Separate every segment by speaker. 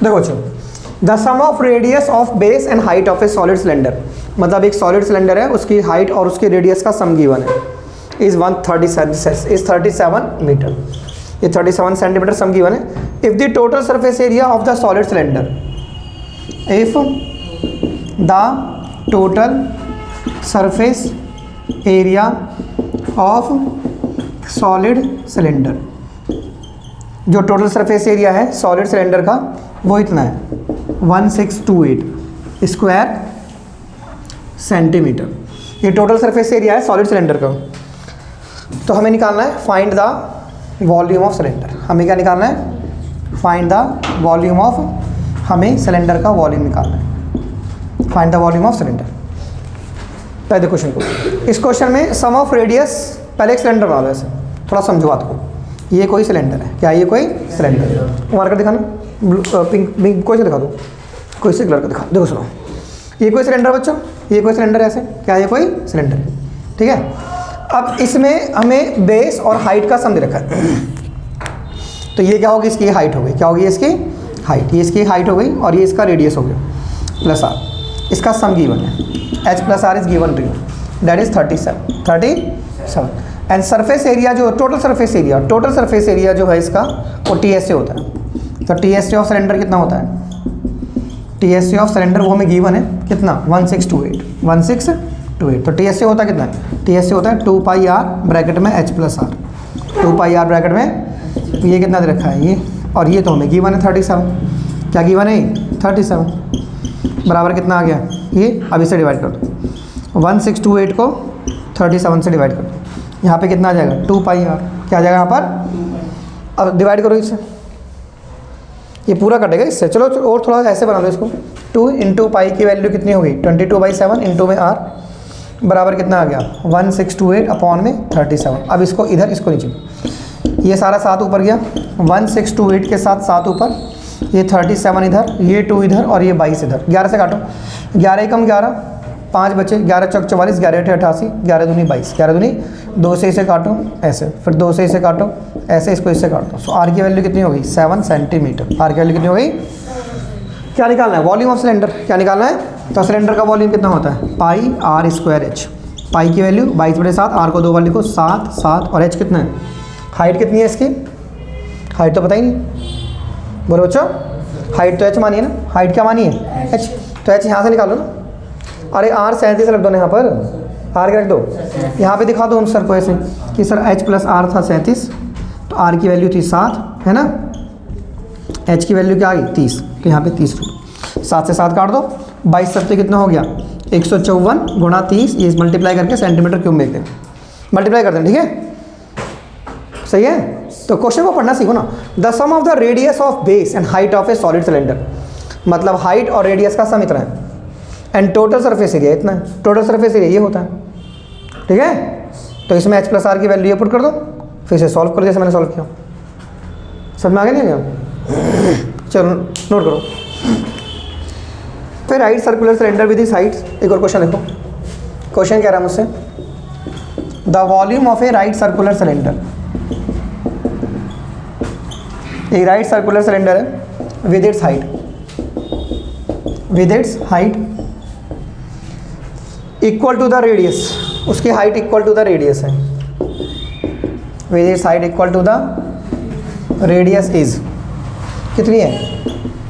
Speaker 1: देखो बच्चों, the sum of radius of base and height of a solid cylinder, मतलब एक सॉलिड सिलेंडर है, उसकी हाइट और उसके रेडियस का सम गिवन है, इज 37 मीटर, ये 37 सेंटीमीटर सम गिवन है। If the total surface area of the solid cylinder, if the total surface area of solid cylinder, जो टोटल सरफेस एरिया है सॉलिड सिलेंडर का वो इतना है 1628 स्क्वायर सेंटीमीटर, ये टोटल सरफेस एरिया है सॉलिड सिलेंडर का। तो हमें निकालना है find the volume of cylinder, हमें क्या निकालना है, फाइंड द वॉल्यूम ऑफ, हमें सिलेंडर का वॉल्यूम निकालना है, find the volume of cylinder. पहले क्वेश्चन को, इस क्वेश्चन में सम ऑफ रेडियस, पहले एक सिलेंडर बना लो, ऐसे थोड़ा समझो बात को, ये कोई सिलेंडर है, क्या ये कोई सिलेंडर है, मार्कर दिखाना, पिंक कोई से दिखा दो, कोई से कलर का दिखा, देखो सुनो, ये कोई सिलेंडर बच्चों, ये कोई सिलेंडर है, ऐसे क्या ये कोई सिलेंडर है, ठीक है। अब इसमें हमें बेस और हाइट का सम दे रखा है, तो ये क्या होगी, इसकी हाइट हो गई, क्या होगी इसकी हाइट, ये इसकी हाइट हो गई और ये इसका रेडियस हो गया प्लस आर, इसका सम गिवन है, H plus R is given to you, that is 37 and surface area जो टोटल सरफेस एरिया जो है इसका वो टी एस से होता है। तो T S C of cylinder कितना होता है, T S C of cylinder वो हमें गिवन है कितना 1628। तो टी एस सी होता है कितना, टी एस सी होता है 2 पाई आर ब्रैकेट में H plus R, 2 pi R bracket में ये कितना दे रखा है ये, और ये तो हमें गिवन है 37, क्या गिवन है 37 बराबर कितना आ गया ये, अब इसे डिवाइड कर दो, 1628 को 37 से डिवाइड कर दो, यहाँ पे कितना आ जाएगा 2 पाई आर, क्या आ जाएगा यहाँ पर, अब डिवाइड करो इससे, ये पूरा कटेगा इससे, चलो और थोड़ा ऐसे बना लो इसको, 2 इंटू पाई की वैल्यू कितनी हो गई 22/7 इंटू में आर बराबर कितना आ गया 1628 अपॉन में 37। अब इसको इधर, इसको नीचे, ये सारा 7 ऊपर गया, 1628 के साथ 7 ऊपर, ये 37 इधर, ये 2 इधर और ये 22 इधर, 11 से काटो, 11 कम 11, 5 बचे, 11 चौक 44, 11 88, 11 दूनी 22, 11 दूनी 2 से इसे काटो ऐसे, फिर 2 से इसे काटो ऐसे, इसको इससे काटो, सो आर की वैल्यू कितनी हो गई 7 सेंटीमीटर, आर की वैल्यू कितनी हो गई। क्या निकालना है, वॉल्यूम ऑफ सिलेंडर, क्या निकालना है, तो सिलेंडर का वॉल्यूम कितना होता है पाई आर स्क्वायर एच, पाई की वैल्यू 22/7, आर को 2 बार लिखो 7 7, और एच कितना है, हाइट कितनी है इसकी, हाइट तो पता ही नहीं, बोलो बच्चों, हाइट तो एच मानी है ना, हाइट क्या मानी है एच, तो एच यहाँ से निकालो ना, अरे आर 37 रख दो ना यहाँ पर, आर के रख दो, यहाँ पे दिखा दो उन सर को ऐसे कि सर एच प्लस आर था 37, तो आर की वैल्यू थी 7 है ना, एच की वैल्यू क्या आ गई 30, तो यहाँ पे 30 रूट, 7 से 7 काट दो, 22 7 कितना हो गया 154 गुणा 30, ये मल्टीप्लाई करके सेंटीमीटर क्यूब में दें, मल्टीप्लाई कर दें, ठीक है, सही है। तो क्वेश्चन को पढ़ना सीखो ना, the sum of the radius of base and height of a solid cylinder, मतलब हाइट और रेडियस का सम इतना है, एंड टोटल सरफेस एरिया इतना है, टोटल सरफेस एरिया ये होता है, ठीक है। तो इसमें एच प्लस आर की वैल्यू पुट कर दो, फिर से सॉल्व कर, जैसे मैंने सॉल्व किया, समझ में आ गया नहीं गया, चलो नोट करो। फिर right circular cylinder with this height, एक और क्वेश्चन देखो, क्वेश्चन कह रहा है मुझसे, the volume of a right circular cylinder, एक राइट सर्कुलर सिलेंडर है with its height equal to the radius, उसकी height equal to the radius है, with its height equal to the radius is कितनी है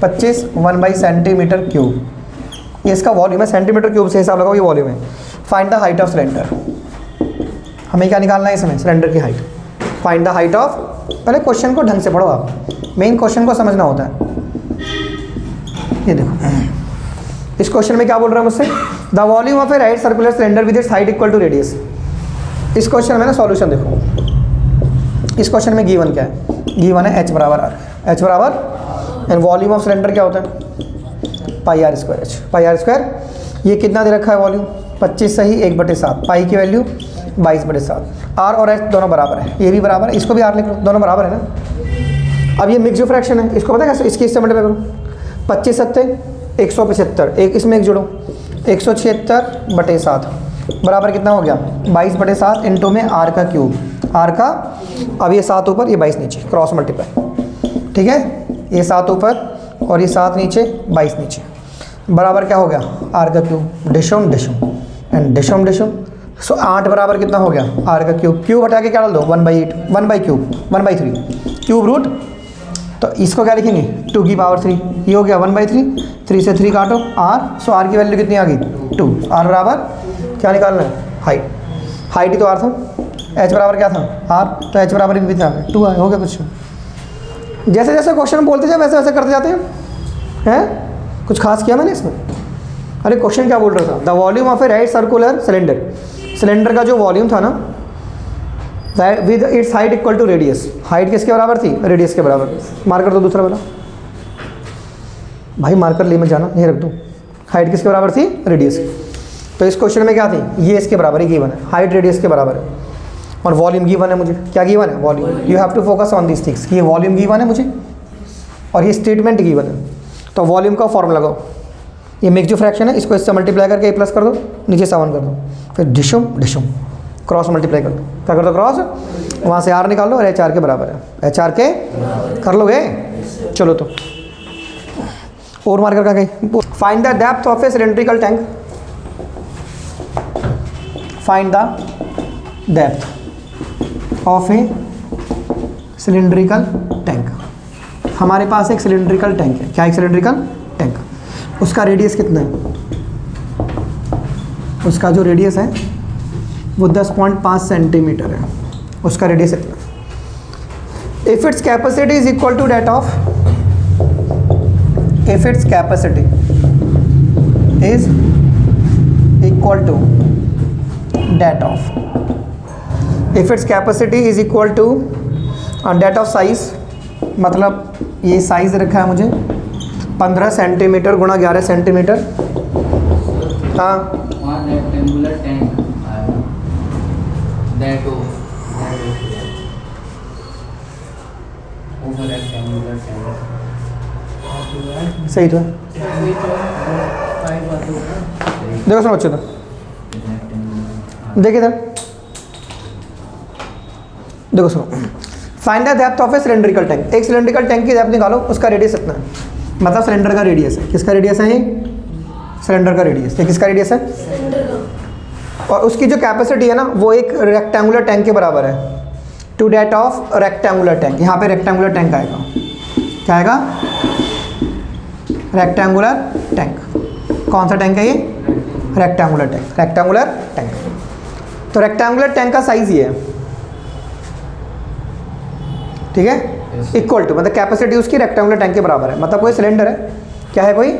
Speaker 1: 25 1 सेंटीमीटर क्यूब, ये इसका volume है, centimetre cube से हिसाब लगाओ, ये वॉल्यूम है। Find the height of cylinder, हमें क्या निकालना है इसमें, सिलेंडर की height, find the height of, पहले क्वेश्चन को ढंग से पढ़ो आप, मेन क्वेश्चन को समझना होता है। ये देखो इस क्वेश्चन में क्या बोल रहा है मुझसे, the volume of a right circular cylinder with its height equal to radius. इस क्वेश्चन में ना सॉल्यूशन देखो, इस क्वेश्चन में गिवन क्या है, गिवन है एच बराबर आर, एच बराबर एंड वॉल्यूम ऑफ सिलेंडर क्या होता है pi are square H, pi are square, ये कितना दे रखा है वॉल्यूम 25 सही 1/7, पाई की वैल्यू 22/7, आर और एच दोनों बराबर है, ये भी बराबर है, इसको भी आर लिख लो, दोनों बराबर है ना। अब ये मिक्स फ्रैक्शन है, इसको पता है कैसे, इसकी इससे मल्टीप्लाई करो, 25 7 175, एक इसमें एक जोड़ो 176/7 बराबर कितना हो गया 22/7 इंटू में आर का क्यूब, आर का, अब ये 7 ऊपर ये 22 नीचे, क्रॉस मल्टीप्लाई, ठीक है, ये 7 ऊपर और ये 7 नीचे 22 नीचे, बराबर क्या हो गया आर का क्यूब डिशम डिशम एंड डिशम डिशम। सो 8 बराबर कितना हो गया आर का क्यूब, क्यूब हटा के क्या डाल दो 1/8, 1/क्यूब 1/3 क्यूब रूट, तो इसको क्या लिखेंगे 2 की पावर 3, ये हो गया 1/3, 3 से 3 काटो आर, सो आर की वैल्यू कितनी आ गई 2। आर बराबर क्या निकालना है हाइट, हाइट ही तो आर था, एच बराबर क्या था आर, तो एच बराबर भी था 2 आया, हो गया कुछ। जैसे जैसे क्वेश्चन बोलते जाए वैसे वैसे करते जाते हैं कुछ खास किया मैंने इसमें। अरे क्वेश्चन क्या बोल रहा था, the volume of a right circular cylinder, cylinder का जो वॉल्यूम था ना with its height equal to radius, height किसके बराबर थी रेडियस के बराबर। मार्कर दो दूसरा वाला भाई, मार्कर ले मत जाना, नहीं रख दो। हाइट किसके बराबर थी रेडियस, तो इस क्वेश्चन में क्या थी ये इसके बराबर ही गिवन है, हाइट रेडियस के बराबर है और वॉल्यूम गिवन है मुझे, क्या गिवन है volume. You have to focus on this things, ये वॉल्यूम गिवन है मुझे और ये स्टेटमेंट गिवन है। तो वॉल्यूम का फॉर्मूला लगाओ, ये मिक्स जो फ्रैक्शन है इसको इससे मल्टीप्लाई करके ए प्लस कर दो, नीचे 7 कर दो, फिर डिशम डिशम क्रॉस मल्टीप्लाई कर दो, क्या कर दो क्रॉस, वहाँ से आर निकाल लो और एच आर के बराबर है, एच आर के कर लोगे। चलो तो और मार्कर का गई, find the depth of A cylindrical tank, find the depth of A cylindrical tank. हमारे पास एक सिलेंड्रिकल टैंक है, क्या एक सिलेंड्रिकल टैंक, उसका रेडियस कितना है, उसका जो रेडियस है वो 10.5 सेंटीमीटर है, उसका रेडियस इतना। If its capacity is equal to that of, if its capacity is equal to that of, if its capacity is equal to that of size, मतलब ये साइज रखा है मुझे 15 सेंटीमीटर गुणा 11 सेंटीमीटर। हाँ
Speaker 2: rectangular tank that over rectangular tank
Speaker 1: सही तो है। देखो सुनो बच्चों, तो देखिए इधर देखो सुनो, find the depth of A cylindrical tank, एक सिलेंड्रिकल टैंक की डेप्थ निकालो, उसका रेडियस इतना है, मतलब सिलेंडर का रेडियस है, किसका रेडियस है ये सिलेंडर का रेडियस, ये किसका रेडियस है और उसकी जो कैपेसिटी है ना वो एक रेक्टेंगुलर टैंक के बराबर है, to that of rectangular tank. यहाँ पे रेक्टेंगुलर टैंक आएगा, क्या आएगा रेक्टेंगुलर टैंक, कौन सा टैंक है ये रेक्टेंगुलर टैंक, रेक्टेंगुलर टैंक। तो रेक्टेंगुलर टैंक का साइज ये है, ठीक है, इक्वल टू, मतलब कैपेसिटी उसकी रेक्टेंगुलर टैंक के बराबर है, मतलब कोई सिलेंडर है, क्या है कोई,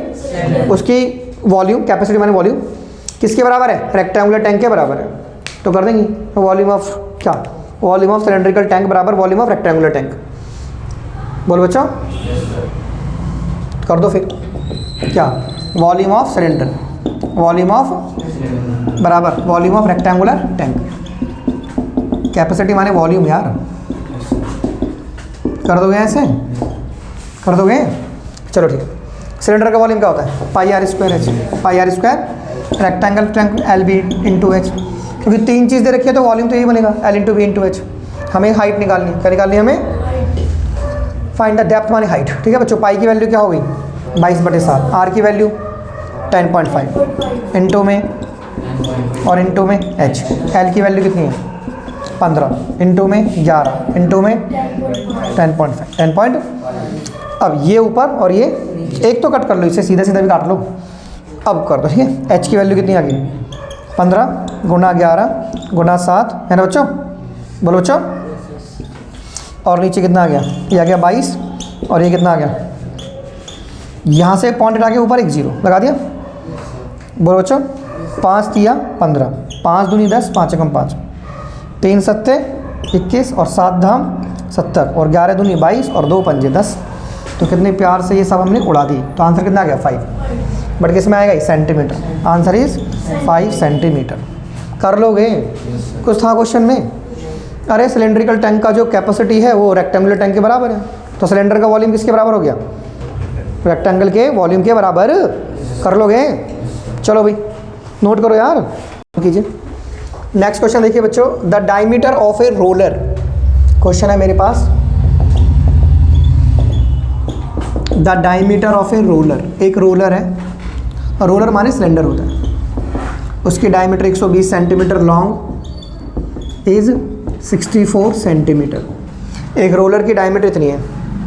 Speaker 1: उसकी वॉल्यूम, कैपेसिटी माने वॉल्यूम किसके बराबर है रेक्टेंगुलर टैंक के बराबर है, तो कर देंगे वॉल्यूम ऑफ क्या, वॉल्यूम ऑफ सिलेंड्रिकल टैंक बराबर वॉल्यूम ऑफ रेक्टेंगुलर टैंक। बोलो बच्चों कर दो फिर, क्या volume of cylinder, volume of बराबर volume of rectangular tank, capacity माने वॉल्यूम यार, कर दोगे ऐसे, कर दोगे, चलो ठीक है। सिलेंडर का वॉल्यूम क्या होता है pi are square H, pi are square rectangle tank L B into H, क्योंकि 3 चीज़ दे रखी है तो वॉल्यूम तो यही बनेगा L into B into H. हमें हाइट निकालनी, क्या निकालनी है हमें, फाइंड द डेप्थ माने हाइट, ठीक है बच्चों। पाई की वैल्यू क्या होगी 22/7, आर की वैल्यू 10.5 इंटू में और इंटू में एच, एल की वैल्यू कितनी है 15 इंटू में 11 इंटू में 10.5 10 पॉइंट। अब ये ऊपर और ये एक तो कट कर लो, इसे सीधा सीधा भी काट लो, अब कर दो, ठीक है। एच की वैल्यू कितनी आ गई 15 गुणा 11 गुणा 7 है ना बच्चों, बोलो बच्चों, और नीचे कितना आ गया, ये आ गया 22 और ये कितना आ गया, यहाँ से पॉइंट हटा के ऊपर एक 0 लगा दिया, बोलो बच्चों 5 तिया 15, 5 दूनी 10, 5 एकम 5, 3 सत्ते 21 और 7 धाम 70 और 11 दूनी 22 और 2 पंजे 10। तो कितने प्यार से ये सब हमने उड़ा दी, तो आंसर कितना आ गया 5, बट किस में आएगा सेंटीमीटर, आंसर इज 5 सेंटीमीटर। कर लोगे, कुछ था क्वेश्चन में, अरे सिलेंड्रिकल टैंक का जो कैपेसिटी है वो रेक्टेंगुलर टैंक के बराबर है, तो सिलेंडर का वॉल्यूम किसके बराबर हो गया रेक्टेंगल के वॉल्यूम के बराबर, कर लोगे। चलो भाई नोट करो यार, कीजिए। नेक्स्ट क्वेश्चन देखिए बच्चों, the diameter of A roller, question है मेरे पास, द डायमीटर ऑफ ए रोलर, एक रोलर है, रोलर माने सिलेंडर होता है, उसकी diameter 120 centimetre long is 64 centimetre. एक रोलर की डायमीटर इतनी है।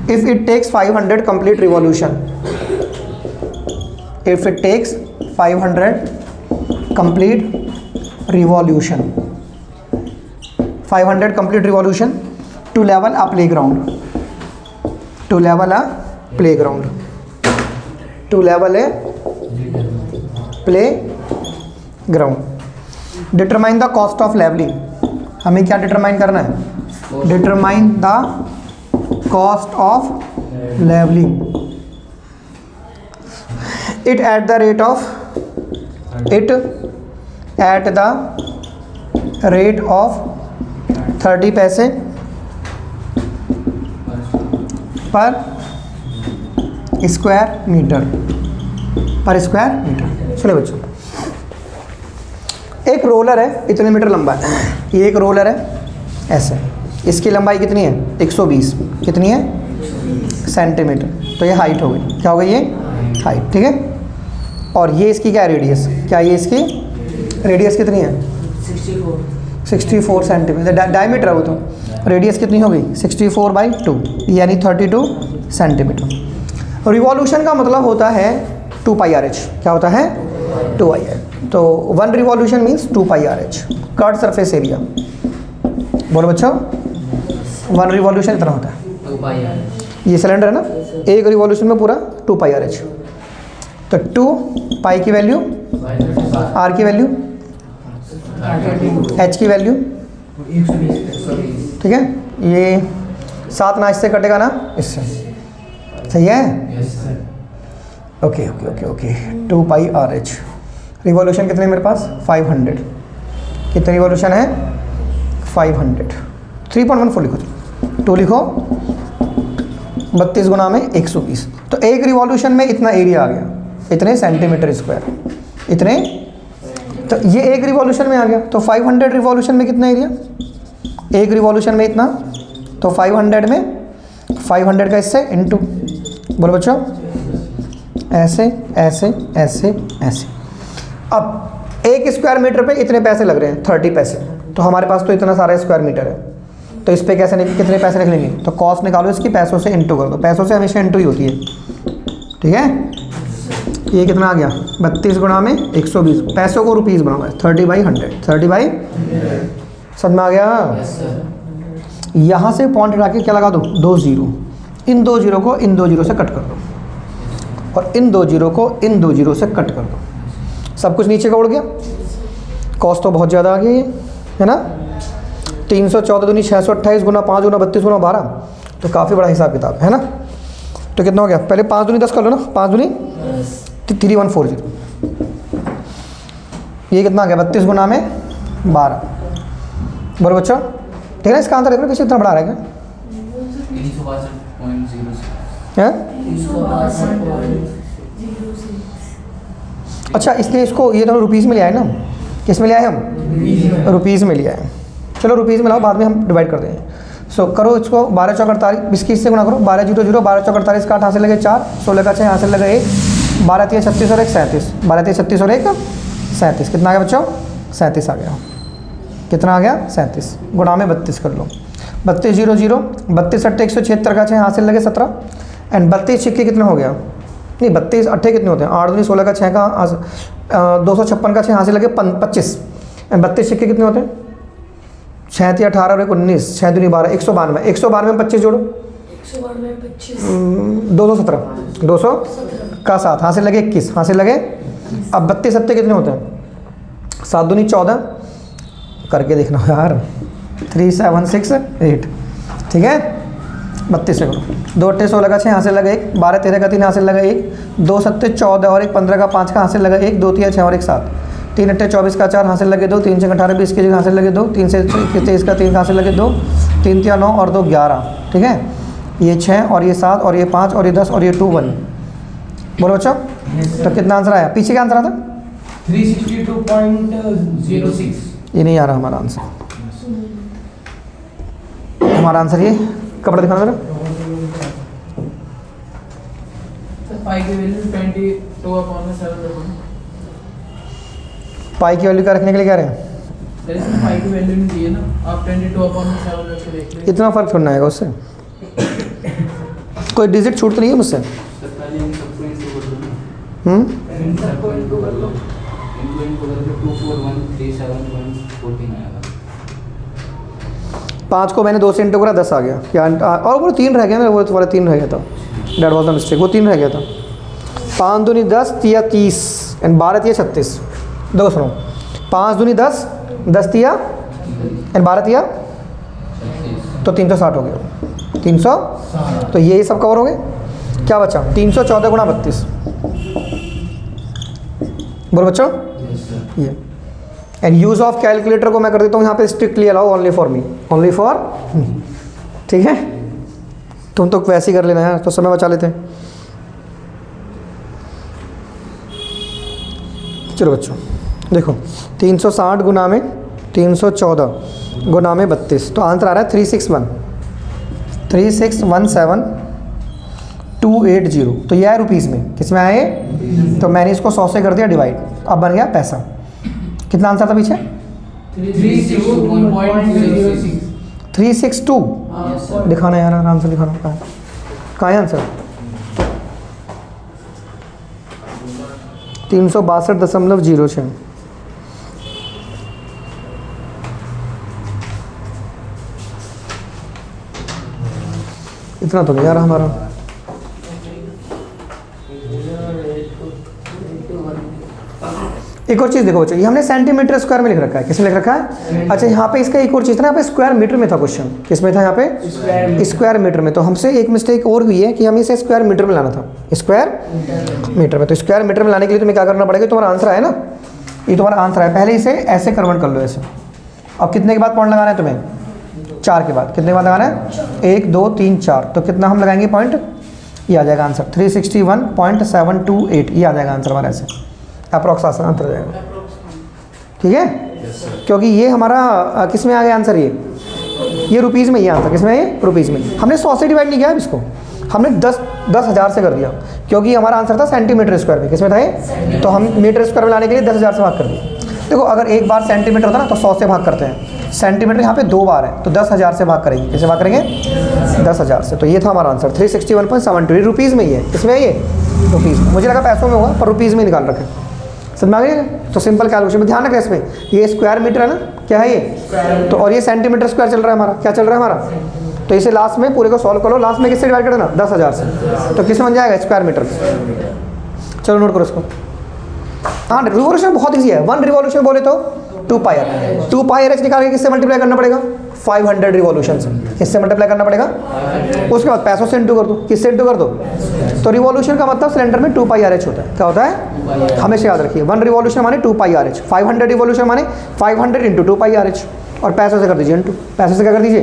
Speaker 1: If it takes 500 complete revolution, if it takes 500 complete revolution, 500 complete revolution to level a playground, to level a playground, to level a playground. Determine the cost of levelling, हमें क्या determine करना है? Determine the cost of levelling. It at the rate of, it at the rate of 30 paise per square metre, per square metre. सुनिए बच्चों, एक roller है, इतने metre लंबा है, ये एक रोलर है ऐसे, इसकी लंबाई कितनी है? 120, कितनी है? सेंटीमीटर। तो ये हाइट हो गई, क्या हो गई ये? हाइट, ठीक है। और ये इसकी क्या रेडियस, क्या ये इसकी रेडियस कितनी है? 64 सेंटीमीटर। डायमीटर है वो, तो रेडियस कितनी हो गई? 64/2 यानी 32 सेंटीमीटर। रिवॉल्यूशन का मतलब होता है 2πRh, क्या होता है? 2πRh। तो 1 revolution means 2πRh। Curve surface area, बोलो बच्चों, 1 रिवॉल्यूशन इतना होता है।
Speaker 2: 2πRh।
Speaker 1: ये सिलेंडर है ना, एक रिवॉल्यूशन में पूरा 2πRh। तो 2π की वैल्यू, r की वैल्यू, h की वैल्यू, ठीक है। ये 7 ना इससे कटेगा ना इससे, सही है? Okay okay okay okay. 2πRh। Revolution कितने मेरे पास? 500। कितने रिवॉल्यूशन है? 500। 3.14 लिखो, 2 लिखो, 32 गुना में 120। तो एक रिवॉल्यूशन में इतना एरिया आ गया, इतने सेंटीमीटर स्क्वायर, इतने। तो ये एक रिवॉल्यूशन में आ गया। तो 500 रिवॉल्यूशन में कितना एरिया? एक रिवॉल्यूशन में इतना, तो 500 में 500 का इससे इनटू, बोलो बच्चों, ऐसे ऐसे ऐसे ऐसे। अब एक स्क्वायर मीटर पे इतने पैसे लग रहे हैं, 30 पैसे। तो हमारे पास तो इतना सारा स्क्वायर मीटर है, तो इस पे कैसे कितने पैसे लिख लेंगे? तो कॉस्ट निकालो इसकी, पैसों से इंटू कर दो। पैसों से हमेशा इंटू ही होती है, ठीक है। ये कितना आ गया? 32 गुना में 120। पैसों को रुपीज़ बनाओ, 30/100, 30/, समझ में आ गया? यहाँ से पॉइंट हटा के क्या लगा दो? 2 जीरो। इन 2 जीरो को इन 2 जीरो से कट कर दो, और इन 2 जीरो को इन 2 जीरो से कट कर दो। सब कुछ नीचे का उड़ गया। कॉस्ट तो बहुत ज़्यादा आ गई है ना। 314 दूनी 628 गुना 5 गुना 32 गुना 12, तो काफ़ी बड़ा हिसाब किताब है ना। तो कितना हो गया? पहले 5 दूनी 10 कर लो ना, 5 दूनी 3140। ये कितना आ गया? 32 गुना में 12। बोलो बच्चों, ठीक है ना। इसका आंसर देखो, पीछे इतना बड़ा रहेगा,
Speaker 2: 362.06
Speaker 1: है। अच्छा, इसलिए इसको ये तो रुपीज़ में लिया है ना। किस में लिया है हम? रुपीज़ में लिया है। चलो रुपीज़ में लाओ, बाद में हम डिवाइड कर देंगे। सो करो इसको, 12 चौक 48, 21 से गुना करो। 12 जीरो जीरो, 12 चौक 48 का 8 हासिल लगे 4, 16 का 6 हासिल लगे 1, 12 3 36 और 1 37, 12 3 36 और 1 37। कितना आ गया बच्चों? 37 आ गया। कितना आ गया? 37 गुणा में 32 कर लो। 32 जीरो जीरो, 32 8 176 का 6 हासिल लगे 17, एंड 32 छिक्के कितने हो गया? नहीं, 32 अट्ठे कितने होते हैं? 8 दूनी 16 का 6 का 256 का 6 हासिल लगे 25, एंड 32 छिक्के कितने होते हैं? 6 3 18 और 1 19, 6 दूनी 12, 192। 192 में 25 जोड़ो, 217, 200 का 7 हासिल लगे 21, हासिल लगे। अब 32 सत्ते कितने होते हैं? 7 दूनी 14, करके देखना यार, 3768, ठीक है। 32 से करो, 2 8 16 का 6 हासिल लगा 1, 12 13 का 3 हासिल लगा 1, 2 7 14 और 1 15 का 5 का हासिल लगा 1, 2 3 6 और 1 7, 3 8 24 का 4 हासिल लगे 2, 3 6 18 20 के हासिल लगे 2, 3 से 23 का 3 हासिल लगे 2, 3 3 9 और 2 11, ठीक है। ये 6 और ये 7 और ये 5 और ये 10 और ये 2 1। बोलो बच्चों, तो कितना आंसर आया? पीछे क्या आंसर आता?
Speaker 2: 362.06।
Speaker 1: ये नहीं आ रहा हमारा आंसर। हमारा आंसर ये, कपड़ा दिखाना जरा।
Speaker 2: पाई की वैल्यू 22/7 रखो।
Speaker 1: पाई की वैल्यू क्या रखने के लिए कह रहे हैं?
Speaker 2: सर इसमें पाई की वैल्यू नहीं दी है ना, आप 22/7 रख के देख लें।
Speaker 1: इतना फ़र्क थोड़ा आएगा उससे। कोई डिजिट छूट तो नहीं है मुझसे? पाँच को मैंने 2 से इंटू करा 10 आ गया क्या? और वो 3 रह गया ना, वो वाला 3 रह गया था, डेट वॉज द मिस्टेक, वो 3 रह गया था। 5 दूनी 10 तिया 30 एंड 12 तिया 36। देखो सुनो, 5 दूनी 10, 10 तिया एंड 12 तिया तो 360 हो गया। 300 तो ये सब कवर हो गए। क्या बचा? 314 गुणा 32। बोलो बच्चों, ये एंड यूज़ ऑफ कैलकुलेटर को मैं कर देता हूँ यहाँ पे strictly allow only for me, only for. ठीक है, तुम तो वैसे ही कर लेना यार, तो समय बचा लेते हैं। चलो बच्चों देखो, 360 गुना में 314 गुना में 32, तो आंसर आ रहा है 3617280। तो यह है रुपीज़ में, किस में आए? तो मैंने इसको 100 से कर दिया डिवाइड, अब बन गया पैसा। कितना आंसर था पीछे? 362। दिखाना यार, आंसर दिखाना। कहाँ है आंसर? 362.06। इतना तो नहीं आ रहा हमारा। एक और चीज़ देखो बच्चों, ये हमने सेंटीमीटर स्क्वायर में लिख रखा है। किसमें लिख रखा है? अच्छा, यहाँ पे इसका एक और चीज़ था, यहाँ पे स्क्वायर मीटर में था क्वेश्चन। किस में था? यहाँ पे स्क्वायर मीटर में। तो हमसे एक मिस्टेक और हुई है कि हमें इसे स्क्वायर मीटर में लाना था, स्क्वायर मीटर में। तो स्क्वायर मीटर में लाने के लिए तुम्हें क्या करना पड़ेगा? तुम्हारा आंसर है ना, ये तुम्हारा आंसर है, पहले इसे ऐसे कन्वर्ट कर लो ऐसे। अब कितने के बाद पॉइंट लगाना है तुम्हें? 4 के बाद। कितने के बाद लगाना है? 1 2 3 4। तो कितना हम लगाएंगे पॉइंट? ये आ जाएगा आंसर 361.728। ये आ जाएगा आंसर हमारा, ऐसे अप्रॉक्स आंसर आ जाएगा। ठीक है, क्योंकि ये हमारा किस में आ गया आंसर? ये रुपीज़ में। ये आंसर किस में है? ये रुपीज़ में। हमने 100 से डिवाइड नहीं किया इसको, हमने 10,000 से कर दिया, क्योंकि हमारा आंसर था सेंटीमीटर स्क्वायर में। किस में था ये? तो हम मीटर स्क्वायर में लाने के लिए 10,000 से भाग कर दिया। देखो, अगर एक बार सेंटीमीटर होता ना तो 100 से भाग करते हैं, सेंटीमीटर यहाँ पे 2 बार है तो 10,000 से भाग करेंगे। कैसे भाग करेंगे? 10,000 से। तो ये था हमारा आंसर 361.72। रुपीज़ में ही है। किसमें है ये? रुपीज़ में। मुझे लगा पैसों में होगा, पर रुपीज़ में निकाल रखे। समझ में आ गया? तो सिंपल कैलकुलेशन में ध्यान रखें। इसमें ये स्क्वायर मीटर है ना, क्या है ये? तो और ये सेंटीमीटर स्क्वायर चल रहा है हमारा। क्या चल रहा है हमारा? तो इसे लास्ट में पूरे को सॉल्व करो, लास्ट में किससे डिवाइड कर देना? 10,000 से। तो किस बन जाएगा? Square metre. चलो नोट करो इसको। हाँ, रिवॉल्यूशन बहुत ईजी है। 1 रिवॉल्यूशन बोले तो 2 pi are. 2 pi R H निकाल के किससे मल्टीप्लाई करना पड़ेगा? 500 रिवॉल्यूशन से। किससे मल्टीप्लाई करना पड़ेगा? उसके बाद पैसों से इंटू कर दो। किससे इंटू कर दो? तो रिवॉल्यूशन का मतलब सिलेंडर में 2 पाई आर एच होता है। क्या होता है? हमेशा याद रखिए, 1 रिवॉल्यूशन माने 2 पाई आर एच, 500 रिवॉल्यूशन माने 500 इंटू 2 पाई आर एच। और पैसों से कर दीजिए इंटू। पैसों से क्या कर दीजिए?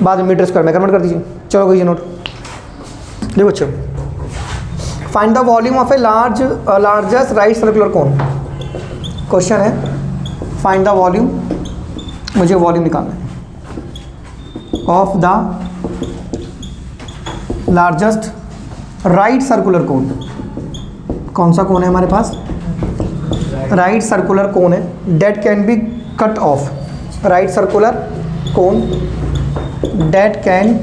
Speaker 1: बाद में मीटर स्क्वायर में कन्वर्ट कर दीजिए। चलो कीजिए नोट। देखो बच्चों, find the volume of A largest right circular cone. Question है, फाइंड द वॉल्यूम, मुझे वॉल्यूम निकालना है, of the largest right circular कोन। कौन सा कोन है हमारे पास? राइट सर्कुलर कोन है, that can be cut off. Right circular cone that can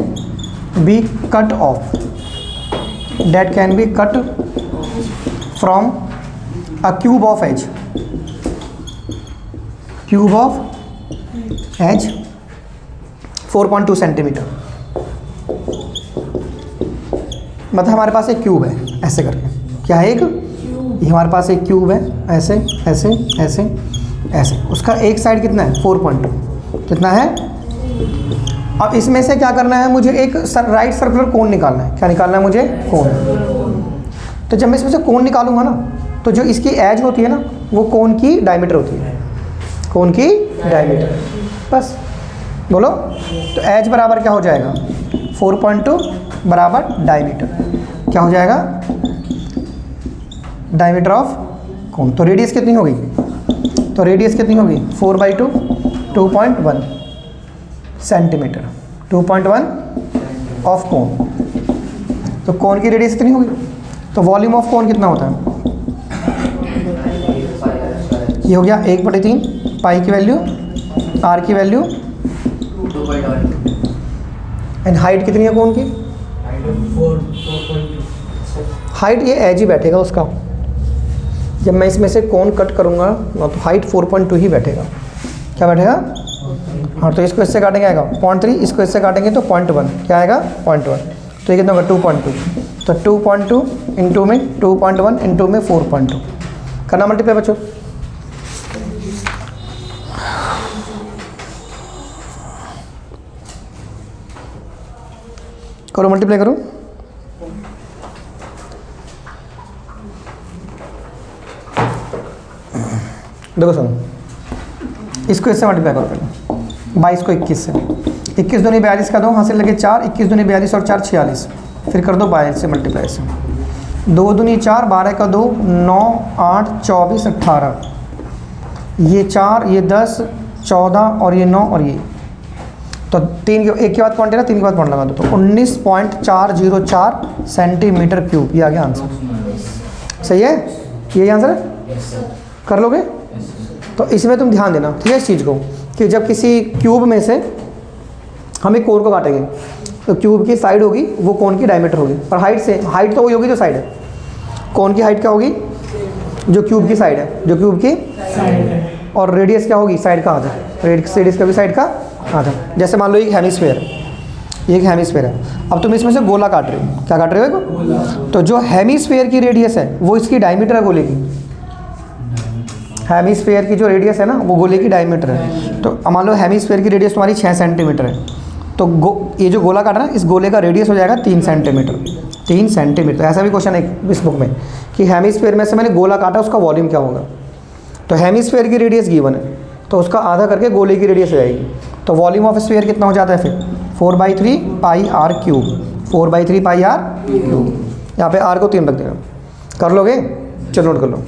Speaker 1: be cut off, that can be cut from a cube of edge, cube of edge 4.2 centimetre. मतलब हमारे पास एक cube है, ऐसे करके। क्या है? एक ये हमारे पास एक क्यूब है, ऐसे ऐसे ऐसे ऐसे। उसका एक साइड कितना है? 4.2। कितना है? अब इसमें से क्या करना है मुझे? एक राइट सर्कुलर कोन निकालना है। क्या निकालना है मुझे? कोन। तो जब मैं इसमें से कोन निकालूंगा ना, तो जो इसकी एज होती है ना, वो कोन की डायमीटर होती है। कोन की डायमीटर, बस। बोलो, तो एज बराबर क्या हो जाएगा? 4.2 बराबर डायमीटर। क्या हो जाएगा? Diameter of cone. तो रेडियस कितनी होगी? तो रेडियस कितनी होगी? 4/2, 2.1 सेंटीमीटर। 2.1 of cone. तो कोन की रेडियस कितनी होगी? तो वॉल्यूम ऑफ कोन कितना होता है? ये हो गया 1/3 पाई की वैल्यू, आर की वैल्यू, एंड हाइट कितनी है कोन की? हाइट ये एज ही बैठेगा उसका, जब मैं इसमें से कोन कट करूँगा ना तो हाइट 4.2 ही बैठेगा। क्या बैठेगा? हाँ, तो इसको इससे काटेंगे आएगा 0.3, इसको इससे काटेंगे तो 0.1, क्या आएगा? 0.1। तो ये कितना होगा? 2.2। तो 2.2 इंटू में 2.1 इंटू में 4.2 करना मल्टीप्लाई बच्चों। करो मल्टीप्लाई करो। देखो सुनो, इसको इससे मल्टीप्लाई करो पहले, 22 को 21 से, 21 दूनी 42 का 2 हासिल लगे 4, 21 दूनी 42 और 4 46, फिर कर दो 22 से मल्टीप्लाई से, 2 दूनी 4, 12 का 2, 9, 8, 24, 18, ये 4, ये 10, 14 और ये 9 और ये, तो 3 के एक के बाद पॉइंट है ना, 3 के बाद पॉइंट लगा दो, तो 19.404 सेंटीमीटर क्यूब, ये आ गया आंसर। सही है? यही आंसर है? कर लोगे? तो इसमें तुम ध्यान देना, ठीक है, इस चीज़ को, कि जब किसी क्यूब में से हम एक कोन को काटेंगे तो क्यूब की साइड होगी वो कोन की डायमीटर होगी, और हाइट से, हाइट तो वही होगी जो साइड है, कोन की हाइट क्या होगी? जो क्यूब की साइड है, जो क्यूब की साइड है, और रेडियस क्या होगी? साइड का आधा, रेडियस का भी साइड का आधा। जैसे मान लो एक हेमिस्फीयर, ये एक हेमिस्फीयर है, अब तुम इसमें से गोला काट रहे हो, क्या काट रहे हो? गोला। तो जो हेमिस्फीयर की रेडियस है वो इसकी डायमीटर है गोले की, हेमिस्फीयर की जो रेडियस है ना वो गोले की डायमीटर है। तो मान लो हेमिस्फीयर की रेडियस तुम्हारी 6 सेंटीमीटर है, तो ये जो गोला काट रहा है इस गोले का रेडियस हो जाएगा 3 सेंटीमीटर, 3 सेंटीमीटर। ऐसा भी क्वेश्चन है इस बुक में कि हेमिस्फीयर में से मैंने गोला काटा, उसका वॉल्यूम क्या होगा? तो हेमिस्फीयर की रेडियस गिवन है, तो उसका आधा करके गोले की रेडियस हो जाएगी, तो वॉल्यूम ऑफ स्फीयर कितना हो जाता है फिर? 4/3 pi R cube, 4/3 pi R cube. यहाँ पे आर को 3 रख देना। कर लोगे? चलो नोट कर लो।